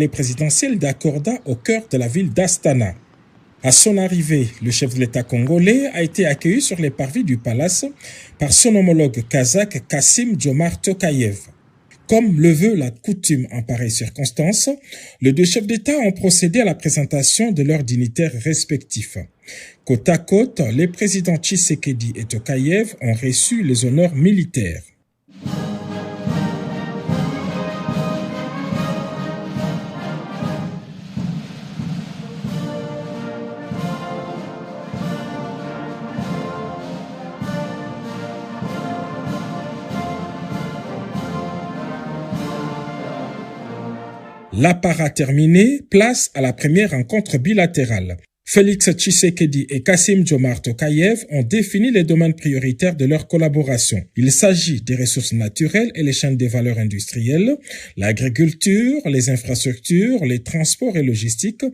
les présidentielles d'Akorda au cœur de la ville d'Astana. À son arrivée, le chef de l'État congolais a été accueilli sur les parvis du palace par son homologue kazakh Kassym Jomart Tokayev. Comme le veut la coutume en pareille circonstance, les deux chefs d'État ont procédé à la présentation de leurs dignitaires respectifs. Côte à côte, les présidents Tshisekedi et Tokayev ont reçu les honneurs militaires. L'apparat terminé, place à la première rencontre bilatérale. Félix Tshisekedi et Kassym Jomart Tokayev ont défini les domaines prioritaires de leur collaboration. Il s'agit des ressources naturelles et les chaînes des valeurs industrielles, l'agriculture, les infrastructures, les transports et logistiques,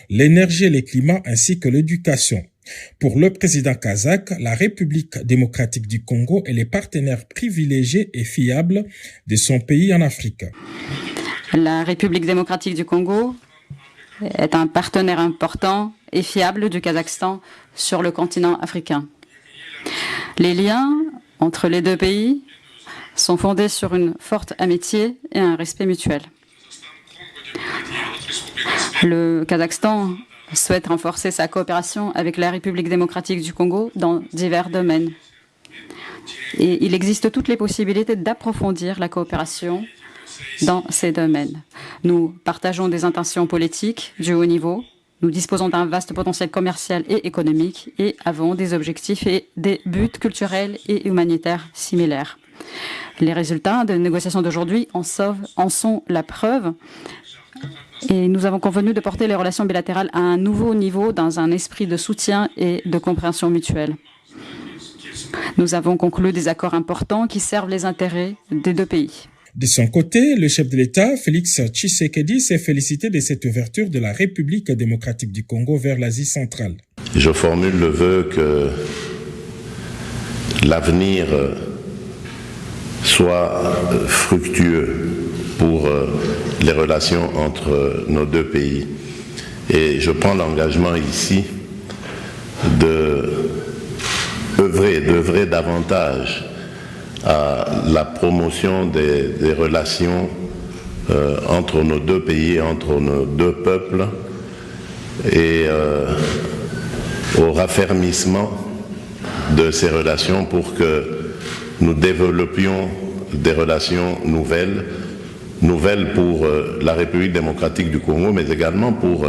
l'énergie et les climats ainsi que l'éducation. Pour le président kazakh, la République démocratique du Congo est le partenaire privilégié et fiable de son pays en Afrique. La République démocratique du Congo est un partenaire important et fiable du Kazakhstan sur le continent africain. Les liens entre les deux pays sont fondés sur une forte amitié et un respect mutuel. Le Kazakhstan souhaite renforcer sa coopération avec la République démocratique du Congo dans divers domaines. Et il existe toutes les possibilités d'approfondir la coopération dans ces domaines. Nous partageons des intentions politiques du haut niveau, nous disposons d'un vaste potentiel commercial et économique et avons des objectifs et des buts culturels et humanitaires similaires. Les résultats des négociations d'aujourd'hui en sont la preuve et nous avons convenu de porter les relations bilatérales à un nouveau niveau dans un esprit de soutien et de compréhension mutuelle. Nous avons conclu des accords importants qui servent les intérêts des deux pays. De son côté, le chef de l'État, Félix Tshisekedi, s'est félicité de cette ouverture de la République démocratique du Congo vers l'Asie centrale. Je formule le vœu que l'avenir soit fructueux pour les relations entre nos deux pays. Et je prends l'engagement ici d'œuvrer davantage à la promotion des relations entre nos deux pays, entre nos deux peuples et au raffermissement de ces relations pour que nous développions des relations nouvelles pour la République démocratique du Congo, mais également pour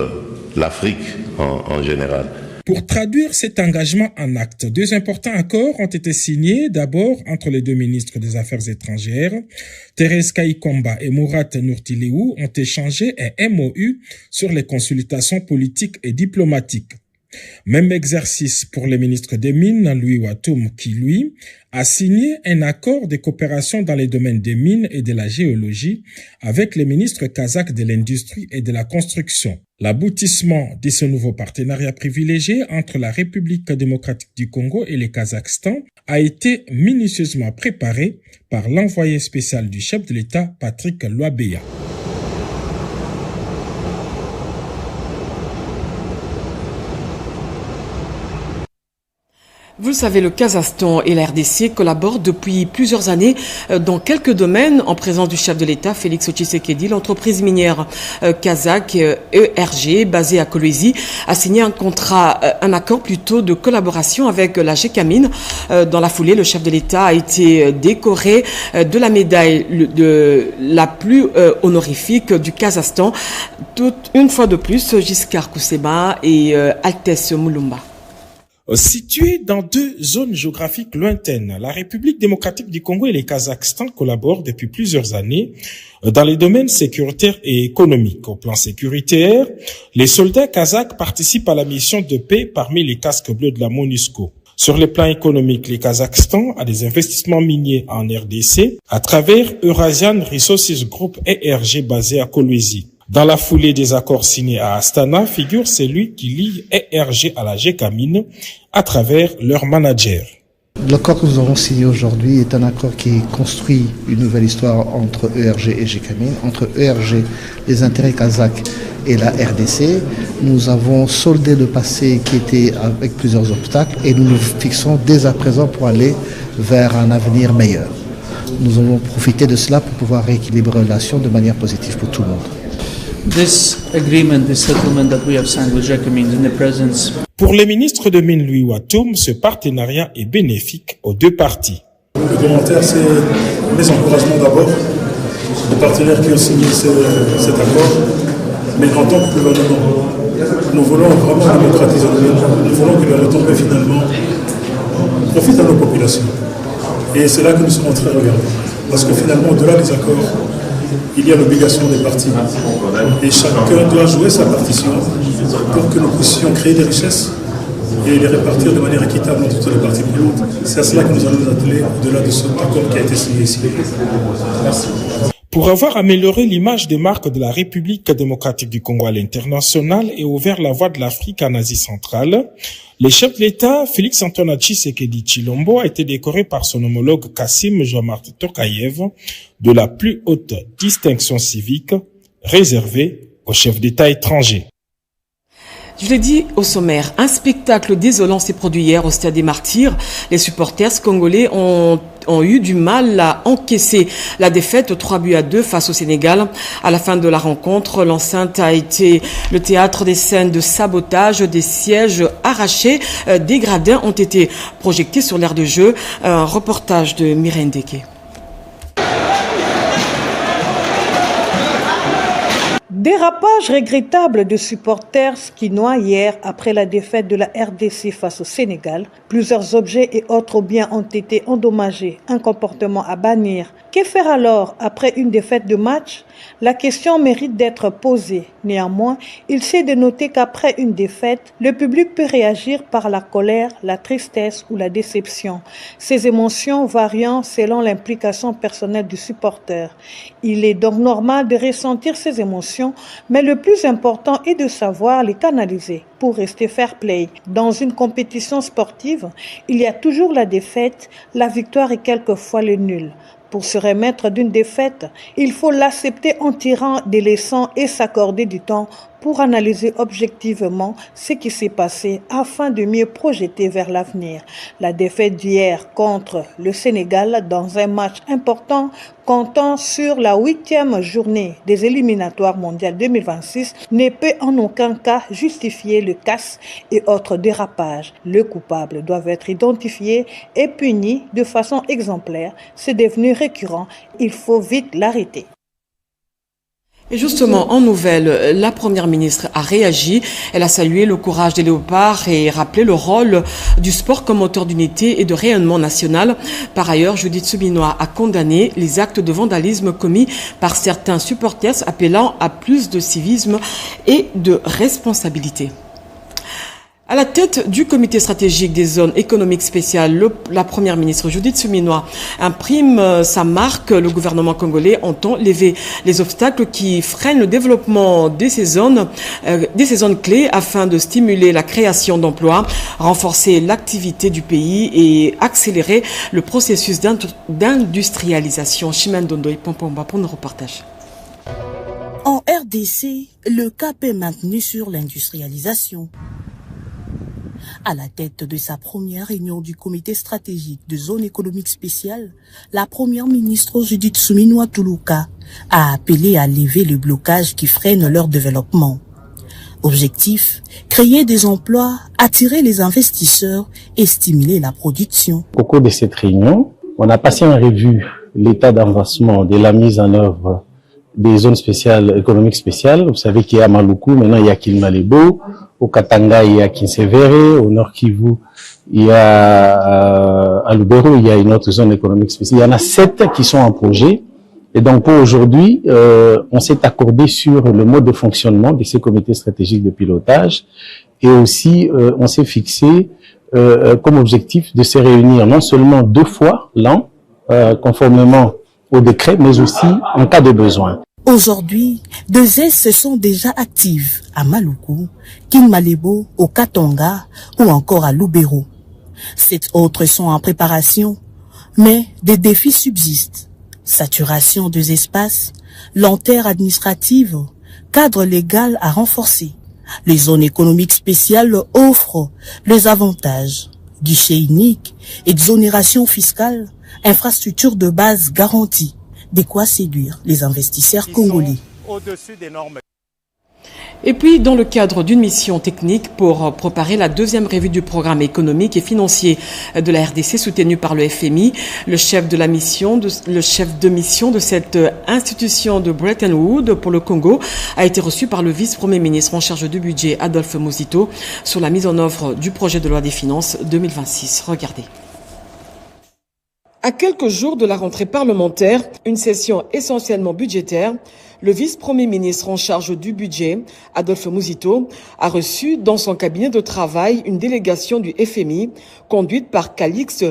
l'Afrique en général. Pour traduire cet engagement en actes, deux importants accords ont été signés, d'abord entre les deux ministres des Affaires étrangères. Thérèse Kaikomba et Murat Nurtiliou ont échangé un MOU sur les consultations politiques et diplomatiques. Même exercice pour le ministre des Mines, Louis Watoum, qui, lui, a signé un accord de coopération dans les domaines des mines et de la géologie avec les ministres kazakhs de l'industrie et de la construction. L'aboutissement de ce nouveau partenariat privilégié entre la République démocratique du Congo et le Kazakhstan a été minutieusement préparé par l'envoyé spécial du chef de l'État, Patrick Loabeya. Vous le savez, le Kazakhstan et la RDC collaborent depuis plusieurs années dans quelques domaines en présence du chef de l'État, Félix Tshisekedi. L'entreprise minière kazakh ERG, basée à Kolwezi, a signé un accord plutôt de collaboration avec la Gécamine. Dans la foulée, le chef de l'État a été décoré de la médaille la plus honorifique du Kazakhstan. Une fois de plus, Giscard Kousseba et Altesse Moulumba. Situés dans deux zones géographiques lointaines, la République démocratique du Congo et le Kazakhstan collaborent depuis plusieurs années dans les domaines sécuritaires et économiques. Au plan sécuritaire, les soldats kazakhs participent à la mission de paix parmi les casques bleus de la MONUSCO. Sur le plan économique, le Kazakhstan a des investissements miniers en RDC à travers Eurasian Resources Group ERG basé à Kolwezi. Dans la foulée des accords signés à Astana figure celui qui lie ERG à la Gécamine à travers leur manager. L'accord que nous avons signé aujourd'hui est un accord qui construit une nouvelle histoire entre ERG et GCAMIN, entre ERG, les intérêts kazakhs et la RDC. Nous avons soldé le passé qui était avec plusieurs obstacles et nous nous fixons dès à présent pour aller vers un avenir meilleur. Nous allons profiter de cela pour pouvoir rééquilibrer les relations de manière positive pour tout le monde. Pour les ministres de Mines Louis Watoum, ce partenariat est bénéfique aux deux parties. Le commentaire, c'est mes encouragements d'abord, aux partenaires qui ont signé cet accord, mais en tant que gouvernement, nous voulons vraiment démocratiser le monde, nous voulons que la retombée finalement profite à nos populations. Et c'est là que nous serons très regardants. Parce que finalement, au-delà des accords, il y a l'obligation des parties. Et chacun doit jouer sa partition pour que nous puissions créer des richesses et les répartir de manière équitable dans toutes les parties prenantes. C'est à cela que nous allons nous atteler au-delà de ce accord qui a été signé ici. Merci. Pour avoir amélioré l'image des marques de la République démocratique du Congo à l'international et ouvert la voie de l'Afrique en Asie centrale, le chef de l'État, Félix-Antoine Tshisekedi Tshilombo, a été décoré par son homologue Kassim Jomart Tokayev de la plus haute distinction civique réservée aux chefs d'État étrangers. Je l'ai dit au sommaire, un spectacle désolant s'est produit hier au Stade des Martyrs. Les supporters congolais ont eu du mal à encaisser la défaite 3-2 face au Sénégal. À la fin de la rencontre, l'enceinte a été le théâtre des scènes de sabotage, des sièges arrachés, des gradins ont été projetés sur l'aire de jeu. Un reportage de Mireille Ndeke. Dérapage regrettable de supporters skinois hier après la défaite de la RDC face au Sénégal. Plusieurs objets et autres biens ont été endommagés, un comportement à bannir. Que faire alors après une défaite de match? La question mérite d'être posée. Néanmoins, il s'est de noter qu'après une défaite, le public peut réagir par la colère, la tristesse ou la déception. Ces émotions variant selon l'implication personnelle du supporter. Il est donc normal de ressentir ces émotions, mais le plus important est de savoir les canaliser pour rester fair play. Dans une compétition sportive, il y a toujours la défaite, la victoire et quelquefois le nul. Pour se remettre d'une défaite, il faut l'accepter en tirant des leçons et s'accorder du temps pour analyser objectivement ce qui s'est passé afin de mieux projeter vers l'avenir. La défaite d'hier contre le Sénégal dans un match important comptant sur la 8e journée des éliminatoires mondiales 2026 ne peut en aucun cas justifier le casse et autres dérapages. Le coupable doit être identifié et puni de façon exemplaire. C'est devenu récurrent, il faut vite l'arrêter. Et justement, en nouvelle, la première ministre a réagi. Elle a salué le courage des léopards et rappelé le rôle du sport comme moteur d'unité et de rayonnement national. Par ailleurs, Judith Suminwa a condamné les actes de vandalisme commis par certains supporters, appelant à plus de civisme et de responsabilité. À la tête du comité stratégique des zones économiques spéciales, la première ministre Judith Suminwa imprime sa marque. Le gouvernement congolais entend lever les obstacles qui freinent le développement de ces zones clés afin de stimuler la création d'emplois, renforcer l'activité du pays et accélérer le processus d'industrialisation. Chimène Dondo et Pompomba pour nos reportages. En RDC, le cap est maintenu sur l'industrialisation. À la tête de sa première réunion du comité stratégique de zone économique spéciale, la première ministre Judith Suminwa Tuluka a appelé à lever le blocage qui freine leur développement. Objectif, créer des emplois, attirer les investisseurs et stimuler la production. Au cours de cette réunion, on a passé en revue l'état d'avancement de la mise en œuvre des zones spéciales, économiques spéciales. Vous savez qu'il y a Maluku, maintenant il y a Kilmalebo, au Katanga il y a Kinsevere, au Nord Kivu il y a à Lubero il y a une autre zone économique spéciale. Il y en a 7 qui sont en projet. Et donc pour aujourd'hui, on s'est accordé sur le mode de fonctionnement de ces comités stratégiques de pilotage et aussi on s'est fixé comme objectif de se réunir non seulement 2 fois l'an, conformément au décret, mais aussi en cas de besoin. Aujourd'hui, 2 aides se sont déjà actives à Maluku, Kinmalebo, au Katanga ou encore à Lubero. 7 autres sont en préparation, mais des défis subsistent. Saturation des espaces, lenteur administrative, cadre légal à renforcer. Les zones économiques spéciales offrent les avantages. Guichet unique, exonération fiscale, infrastructure de base garantie. De quoi séduire les investisseurs congolais. Au-dessus des normes. Et puis, dans le cadre d'une mission technique pour préparer la deuxième revue du programme économique et financier de la RDC soutenu par le FMI, le chef de mission de cette institution de Bretton Woods pour le Congo a été reçu par le vice-premier ministre en charge du budget, Adolphe Muzito, sur la mise en œuvre du projet de loi des finances 2026. Regardez. À quelques jours de la rentrée parlementaire, une session essentiellement budgétaire, le vice-premier ministre en charge du budget, Adolphe Muzito, a reçu dans son cabinet de travail une délégation du FMI conduite par Calixte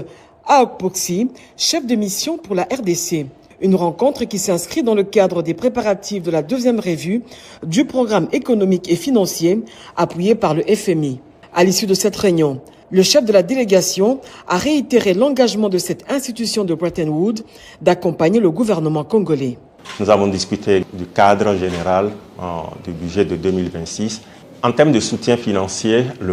Apoxi, chef de mission pour la RDC. Une rencontre qui s'inscrit dans le cadre des préparatifs de la deuxième revue du programme économique et financier appuyé par le FMI. À l'issue de cette réunion, le chef de la délégation a réitéré l'engagement de cette institution de Bretton Woods d'accompagner le gouvernement congolais. Nous avons discuté du cadre général du budget de 2026. En termes de soutien financier, le